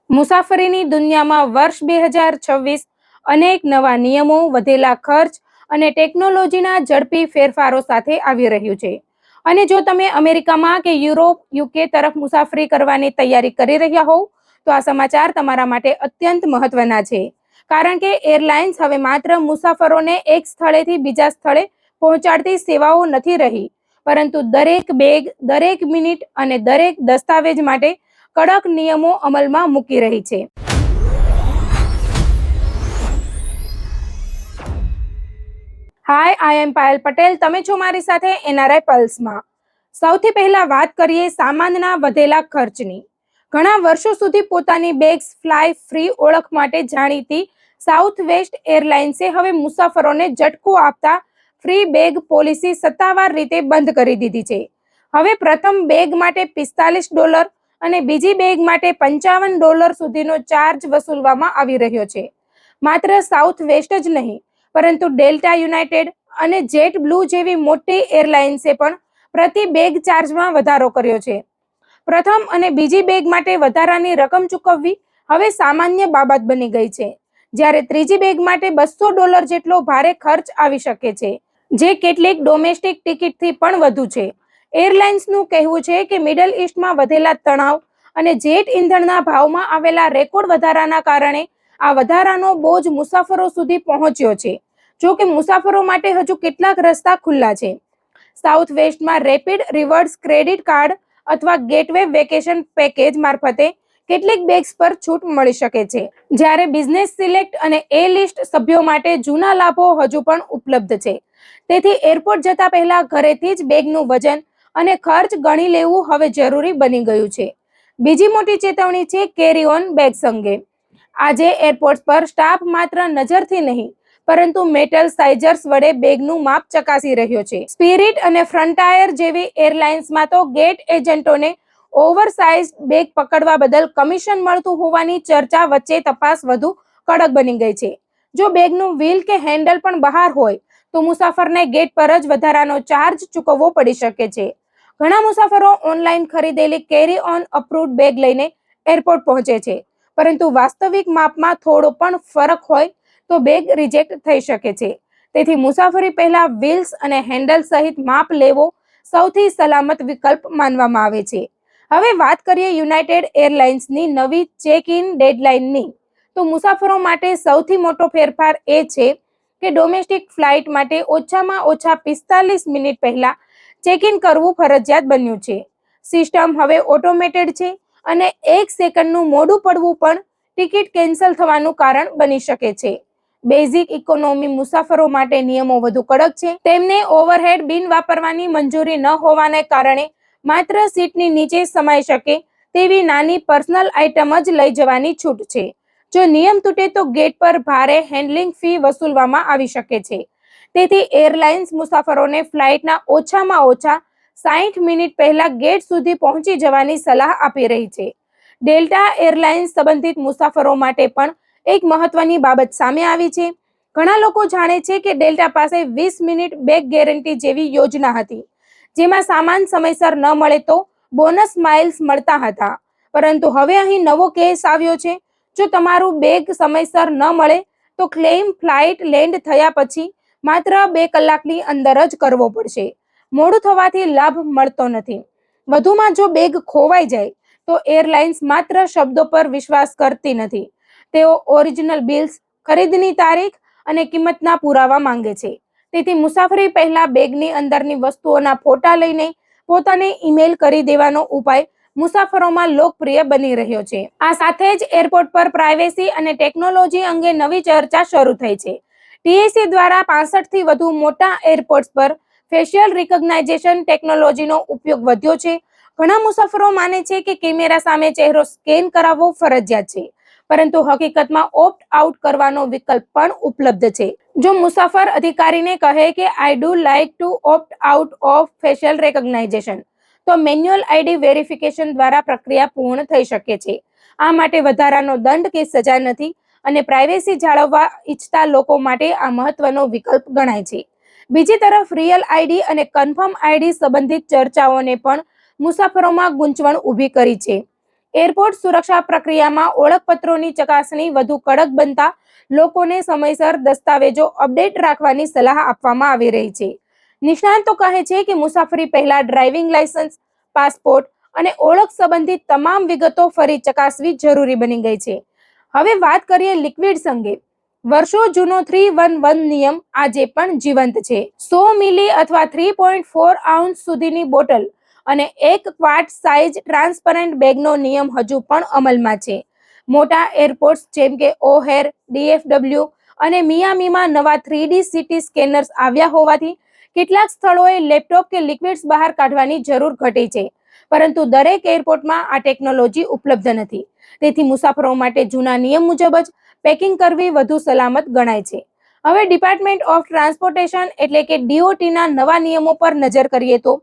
મુસાફરીની દુનિયામાં વર્ષ 2026 અનેક નવા નિયમો, વધેલા ખર્ચ અને ટેકનોલોજીના ઝડપી ફેરફારો સાથે આવી રહ્યું છે. અને જો તમે અમેરિકામાં કે યુરોપ, યુકે તરફ મુસાફરી કરવાની તૈયારી કરી રહ્યા હોવ, તો આ સમાચાર તમારા માટે અત્યંત મહત્વના છે. કારણ કે એરલાઇન્સ હવે માત્ર મુસાફરોને એક સ્થળેથી બીજા સ્થળે પહોંચાડતી સેવાઓ નથી રહી, પરંતુ દરેક બેગ, દરેક મિનિટ અને દરેક દસ્તાવેજ માટે કડક નિયમો અમલમાં મૂકી રહી છે. હાય, આઈ એમ પાયલ પટેલ. તમે છો મારી સાથે એનઆરઆઈ પલ્સમાં. સૌથી પહેલા વાત કરીએ સામાનના વધેલા ખર્ચની. ઘણા વર્ષો સુધી પોતાની બેગ્સ ફ્લાય ફ્રી ઓળખ માટે જાણીતી સાઉથ વેસ્ટ એરલાઇન્સે હવે મુસાફરોને ઝટકો આપતા ફ્રી બેગ પોલિસી સત્તાવાર રીતે બંધ કરી દીધી છે. હવે પ્રથમ બેગ માટે $45 અને બીજી બેગ માટે $55 સુધીનો ચાર્જ વસૂલવામાં આવી રહ્યો છે. માત્ર સાઉથ વેસ્ટ જ નહીં, પરંતુ ડેલ્ટા, યુનાઇટેડ અને જેટ બ્લુ જેવી મોટી એરલાઇન્સે પણ પ્રતિ બેગ ચાર્જમાં વધારો કર્યો છે. પ્રથમ અને બીજી બેગ માટે વધારાની રકમ ચૂકવવી હવે સામાન્ય બાબત બની ગઈ છે, જ્યારે ત્રીજી બેગ માટે $200 જેટલો ભારે ખર્ચ આવી શકે છે, જે કેટલીક ડોમેસ્ટિક ટિકિટથી પણ વધુ છે. એરલાઇન્સનું કહેવું છે કે મિડલ ઈસ્ટમાં વધેલા તણાવ અને જેટ ઇંધણના ભાવમાં આવેલા રેકોર્ડ વધારાના કારણે આ વધારાનો બોજ મુસાફરો સુધી પહોંચ્યો છે. જો કે મુસાફરો માટે હજુ કેટલાક રસ્તા ખુલ્લા છે. સાઉથ વેસ્ટમાં રેપિડ રિવર્સ ક્રેડિટ કાર્ડ અથવા ગેટવે વેકેશન પેકેજ મારફતે કેટલીક બેગ્સ પર છૂટ મળી શકે છે, જ્યારે બિઝનેસ સિલેક્ટ અને એ લિસ્ટ સભ્યો માટે જૂના લાભો હજુ પણ ઉપલબ્ધ છે. તેથી એરપોર્ટ જતા પહેલા ઘરેથી જ બેગનું વજન અને ખર્ચ ગણી લેવું હવે જરૂરી બની ગયું છે. બીજી મોટી ચેતવણી છે કેરી ઓન બેગ્સ અંગે. આજે એરપોર્ટ પર સ્ટાફ માત્ર નજરથી નહીં, પરંતુ મેટલ સાઇઝર્સ વડે બેગનું માપ ચકાસી રહ્યો છે. સ્પિરિટ અને ફ્રન્ટાયર જેવી એરલાઇન્સમાં તો ગેટ એજન્ટોને ઓવરસાઇઝ બેગ પકડવા બદલ કમિશન મળતું હોવાની ચર્ચા વચ્ચે તપાસ વધુ કડક બની ગઈ છે. જો બેગનું વ્હીલ કે હેન્ડલ પણ બહાર હોય, તો મુસાફરને ગેટ પર જ વધારાનો ચાર્જ ચૂકવવો પડી શકે છે. ઘણા મુસાફરો online ખરીદેલી carry on approved bag લઈને એરપોર્ટ પહોંચે છે, પરંતુ વાસ્તવિક માપમાં થોડો પણ ફરક હોય તો બેગ રિજેક્ટ થઈ શકે છે. તેથી મુસાફરી પહેલા વ્હીલ્સ અને હેન્ડલ સહિત માપ લેવો સૌથી સલામત વિકલ્પ માનવામાં આવે છે. હવે વાત કરીએ યુનાઇટેડ એરલાઇન્સની નવી ચેક ઇન ડેડલાઇનની. તો મુસાફરો માટે સૌથી મોટો ફેરફાર એ છે કે ડોમેસ્ટિક ફ્લાઇટ માટે ઓછામાં ઓછા 45 મિનિટ પહેલા ચેક ઇન કરવું ફરજિયાત બન્યું છે. સિસ્ટમ હવે ઓટોમેટેડ છે અને 1 સેકન્ડનું મોડું પડવું પણ ટિકિટ કેન્સલ થવાનું કારણ બની શકે છે. બેઝિક ઇકોનોમી મુસાફરો માટે નિયમો વધુ કડક છે. તેમને ઓવરહેડ બિન વાપરવાની મંજૂરી ન હોવાને કારણે માત્ર સીટની નીચે સમાઈ શકે તેવી નાની પર્સનલ આઇટમ જ લઈ જવાની છૂટ છે. જો નિયમ તૂટે તો ગેટ પર ભારે હેન્ડલિંગ ફી વસૂલવામાં આવી શકે છે. તેથી એરલાઇન્સ મુસાફરોને ફ્લાઇટના ઓછામાં ઓછા 60 મિનિટ પહેલા ગેટ સુધી પહોંચી જવાની સલાહ આપી રહી છે. ડેલ્ટા એરલાઇન્સ સંબંધિત મુસાફરો માટે પણ એક મહત્વની બાબત સામે આવી છે. ઘણા લોકો જાણે છે કે ડેલ્ટા પાસે 20 મિનિટ બેગ ગેરંટી જેવી યોજના હતી, જેમાં સામાન સમયસર ન મળે તો બોનસ માઇલ્સ મળતા હતા. પરંતુ હવે અહીં નવો કેસ આવ્યો છે. જો તમારું બેગ સમયસર ન મળે તો ક્લેમ ફ્લાઇટ લેન્ડ થયા પછી માત્ર 2 કલાકની અંદર જ કરવો પડશે. મોડું થવાથી લાભ મળતો નથી. વધુમાં, જો બેગ ખોવાઈ જાય તો એરલાઇન્સ માત્ર શબ્દો પર વિશ્વાસ કરતી નથી. તેઓ ઓરિજિનલ બિલ્સ, ખરીદની તારીખ અને કિંમતના પુરાવા માંગે છે. તેથી મુસાફરી પહેલા બેગની અંદરની વસ્તુઓના ફોટા લઈને પોતાને ઈમેલ કરી દેવાનો ઉપાય મુસાફરોમાં લોકપ્રિય બની રહ્યો છે. આ સાથે જ એરપોર્ટ પર પ્રાઇવેસી અને ટેકનોલોજી અંગે નવી ચર્ચા શરૂ થઈ છે. TSA દ્વારા 65 થી વધુ મોટા એરપોર્ટ્સ પર ફેશિયલ રિકગ્નાઇઝેશન ટેકનોલોજીનો ઉપયોગ વધ્યો છે. ઘણા મુસાફરો માને છે કે કેમેરા સામે ચહેરો સ્કેન કરાવવો ફરજિયાત છે, પરંતુ હકીકતમાં ઓપ્ટ આઉટ કરવાનો વિકલ્પ પણ ઉપલબ્ધ છે. જો મુસાફર અધિકારીને કહે કે I do like to opt out of facial recognization, તો મેન્યુઅલ આઈડી વેરિફિકેશન દ્વારા પ્રક્રિયા પૂર્ણ થઈ શકે છે. આ માટે વધારાનો દંડ કે સજા નથી અને પ્રાઇવેસી જાળવવા ઈચ્છતા લોકો માટે આ મહત્વનો વિકલ્પ ગણાય છે. બીજી તરફ રિયલ આઈડી અને કન્ફર્મ આઈડી સંબંધિત ચર્ચાઓને પણ મુસાફરોમાં ગૂંચવણ ઊભી કરી છે. એરપોર્ટ સુરક્ષા પ્રક્રિયામાં ઓળખપત્રોની ચકાસણી વધુ કડક બનતા લોકોને સમયસર દસ્તાવેજો અપડેટ રાખવાની સલાહ આપવામાં આવી રહી છે. નિષ્ણાતો કહે છે કે મુસાફરી પહેલા ડ્રાઇવિંગ લાયસન્સ, પાસપોર્ટ અને ઓળખ સંબંધિત તમામ વિગતો ફરી ચકાસવી જરૂરી બની ગઈ છે. હવે વાત કરીએ લિક્વિડ્સ અંગે. વર્ષો જૂનો 311 નિયમ આજે પણ જીવંત છે. 100 મિલી અથવા 3.4 આઉન્સ સુધીની બોટલ અને 1 ક્વાર્ટ સાઇઝ ટ્રાન્સપરન્ટ બેગનો નિયમ હજુ પણ અમલમાં છે. મોટા એરપોર્ટ્સ જેમ કે ઓહેર, DFW અને મિયામીમાં નવા 3D સિટી સ્કેનર્સ આવ્યા હોવાથી કેટલાક સ્થળોએ લેપટોપ કે લિક્વિડ્સ બહાર કાઢવાની જરૂર ઘટી છે. પરંતુ દરેક એરપોર્ટમાં આ ટેકનોલોજી ઉપલબ્ધ નથી. તેથી મુસાફરો માટે જૂના નિયમ મુજબ જ પેકિંગ કરવી વધુ સલામત ગણાય છે. હવે ડિપાર્ટમેન્ટ ઓફ ટ્રાન્સપોર્ટેશન એટલે કે DOTના નવા નિયમો પર નજર કરીએ તો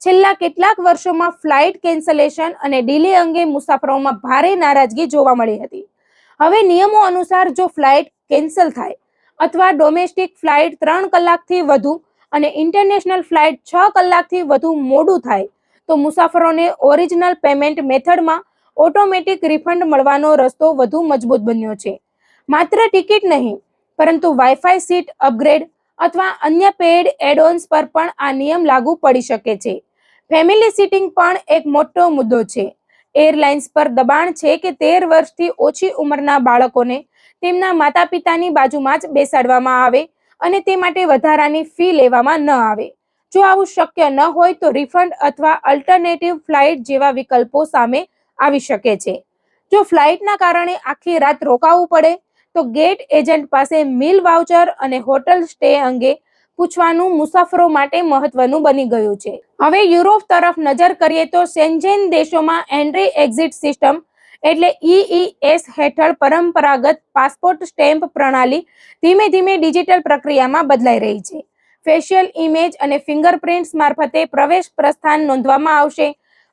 છેલ્લા કેટલાક વર્ષોમાં ફ્લાઇટ કેન્સલેશન અને ડિલે અંગે મુસાફરોમાં ભારે નારાજગી જોવા મળી હતી. હવે નિયમો અનુસાર જો ફ્લાઇટ કેન્સલ થાય અથવા ડોમેસ્ટિક ફ્લાઇટ 3 કલાકથી વધુ અને ઇન્ટરનેશનલ ફ્લાઇટ 6 કલાકથી વધુ મોડું થાય તો મુસાફરોને ઓરિજિનલ પેમેન્ટ મેથડમાં ઓટોમેટિક રિફંડ મળવાનો રસ્તો વધુ મજબૂત બન્યો છે. માત્ર ટિકિટ નહીં, પરંતુ વાઈફાઈ સીટ અપગ્રેડ અથવા અન્ય પેડ એડ-ઓન્સ પર પણ આ નિયમ લાગુ પડી શકે છે. ફેમિલી સીટિંગ પણ એક મોટો મુદ્દો છે. એરલાઇન્સ પર દબાણ છે કે 13 વર્ષથી ઓછી ઉંમરના બાળકોને તેમના માતા-પિતાની બાજુમાં જ બેસાડવામાં આવે અને તે માટે વધારાની ફી લેવામાં ન આવે. જો આવું શક્ય ન હોય તો રિફંડ અથવા અલ્ટરનેટિવ ફ્લાઇટ જેવા વિકલ્પો સામે આવી શકે છે. જો ફ્લાઇટના કારણે આખી રાત રોકાવું પડે તો ગેટ એજન્ટ પાસે મીલ વાઉચર અને હોટલ સ્ટે અંગે પૂછવાનું મુસાફરો માટે મહત્વનું બની ગયું છે. હવે યુરોપ તરફ નજર કરીએ તો શેન્ઝેન દેશોમાં એન્ટ્રી એક્ઝિટ સિસ્ટમ એટલે EES હેઠળ પરંપરાગત પાસપોર્ટ સ્ટેમ્પ પ્રણાલી ધીમે ધીમે ડિજિટલ પ્રક્રિયામાં બદલાઈ રહી છે. ફેશિયલ ઇમેજ અને ફિંગરપ્રિન્ટ્સ મારફતે પ્રવેશ પ્રસ્થાન નોંધવામાં આવશે.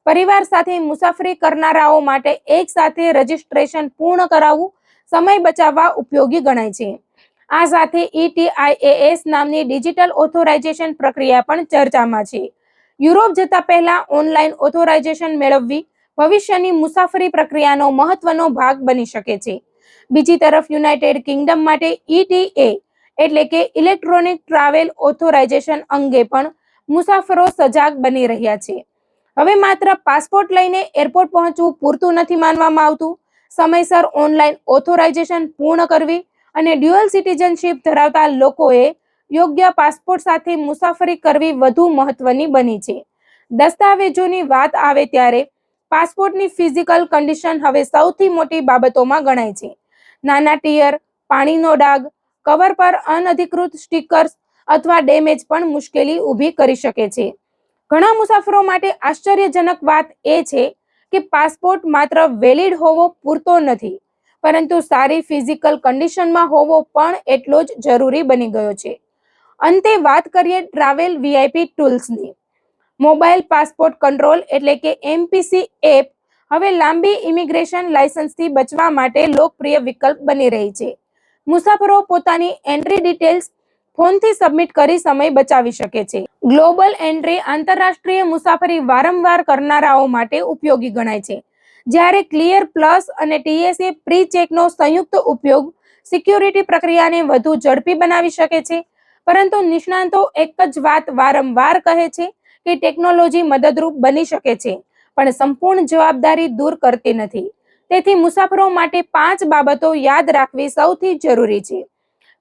પરિવાર સાથે મુસાફરી કરનારાઓ માટે એક સાથે રજિસ્ટ્રેશન પૂર્ણ કરાવવું સમય બચાવવા ઉપયોગી ગણાય છે. આ સાથે ETIAS નામની ડિજિટલ ઓથોરાઇઝેશન પ્રક્રિયા પણ ચર્ચામાં છે. યુરોપ જતા પહેલા ઓનલાઈન ઓથોરાઇઝેશન મેળવવી ભવિષ્યની મુસાફરી પ્રક્રિયાનો મહત્વનો ભાગ બની શકે છે. બીજી તરફ યુનાઇટેડ કિંગડમ માટે ETA એટલે કે ઇલેક્ટ્રોનિક ટ્રાવેલ ઓથોરાઇઝેશન અંગે પણ મુસાફરો સજાગ બની રહ્યા છે. હવે માત્ર પાસપોર્ટ લઈને એરપોર્ટ પહોંચવું પૂરતું નથી માનવામાં આવતું. સમયસર ઓનલાઈન ઓથોરાઇઝેશન પૂર્ણ કરવી અને ડ્યુઅલ સિટીઝનશિપ ધરાવતા લોકોએ યોગ્ય પાસપોર્ટ સાથે મુસાફરી કરવી વધુ મહત્વની બની છે. દસ્તાવેજોની વાત આવે ત્યારે પાસપોર્ટની ફિઝિકલ કન્ડિશન હવે સૌથી મોટી બાબતોમાં ગણાય છે. નાના ટિયર, પાણીનો ડાઘ, કવર પર અનધિકૃત સ્ટીકર્સ અથવા ડેમેજ પણ મુશ્કેલી ઊભી કરી શકે છે. ઘણા મુસાફરો માટે આશ્ચર્યજનક વાત એ છે કે પાસપોર્ટ માત્ર વેલિડ હોવો પૂરતો નથી, પરંતુ સારી ફિઝિકલ કન્ડિશનમાં હોવો પણ એટલો જ જરૂરી બની ગયો છે. અંતે વાત કરીએ ટ્રાવેલ VIP ટૂલ્સની. મોબાઈલ પાસપોર્ટ કંટ્રોલ એટલે કે MPC એપ હવે લાંબી ઇમિગ્રેશન લાયસન્સથી બચવા માટે લોકપ્રિય વિકલ્પ બની રહી છે. મુસાફરો પોતાની એન્ટ્રી ડિટેલ્સ ફોનથી સબમિટ કરી સમય બચાવી શકે છે. ગ્લોબલ એન્ટ્રી આંતરરાષ્ટ્રીય મુસાફરી વારંવાર કરનારાઓ માટે ઉપયોગી ગણાય છે. જ્યારે ક્લિયર પ્લસ અને TSA પ્રી ચેકનો સંયુક્ત ઉપયોગ સિક્યુરિટી પ્રક્રિયાને વધુ ઝડપી બનાવી શકે છે. પરંતુ નિષ્ણાતો એક જ વાત વારંવાર કહે છે કે ટેકનોલોજી મદદરૂપ બની શકે છે, પણ સંપૂર્ણ જવાબદારી દૂર કરતી નથી. તેથી મુસાફરો માટે 5 બાબતો યાદ રાખવી સૌથી જરૂરી છે.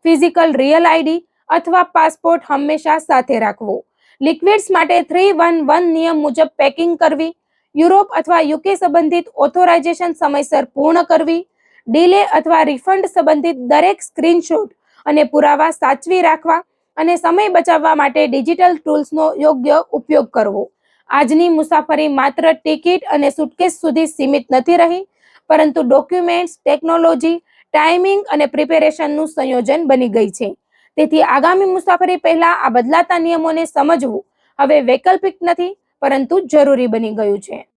ફિઝિકલ રિયલ ID અથવા પાસપોર્ટ હંમેશા સાથે રાખવો. લિક્વિડ્સ માટે 311 નિયમ મુજબ પેકિંગ કરવી. યુરોપ અથવા UK સંબંધિત ઓથોરાઇઝેશન સમયસર પૂર્ણ કરવી. ડિલે અથવા રિફંડ સંબંધિત દરેક સ્ક્રીનશોટ અને પુરાવા સાચવી રાખવા અને સમય બચાવવા માટે ડિજિટલ ટૂલ્સનો યોગ્ય ઉપયોગ કરવો. આજની મુસાફરી માત્ર ટિકિટ અને સુટકેસ સુધી સીમિત નથી રહી, પરંતુ ડોક્યુમેન્ટ્સ, ટેકનોલોજી, ટાઈમિંગ અને પ્રિપેરેશનનું સંયોજન બની ગઈ છે. તેથી આગામી મુસાફરી પહેલા આ બદલાતા નિયમોને સમજવું હવે વૈકલ્પિક નથી, પરંતુ જરૂરી બની ગયું છે.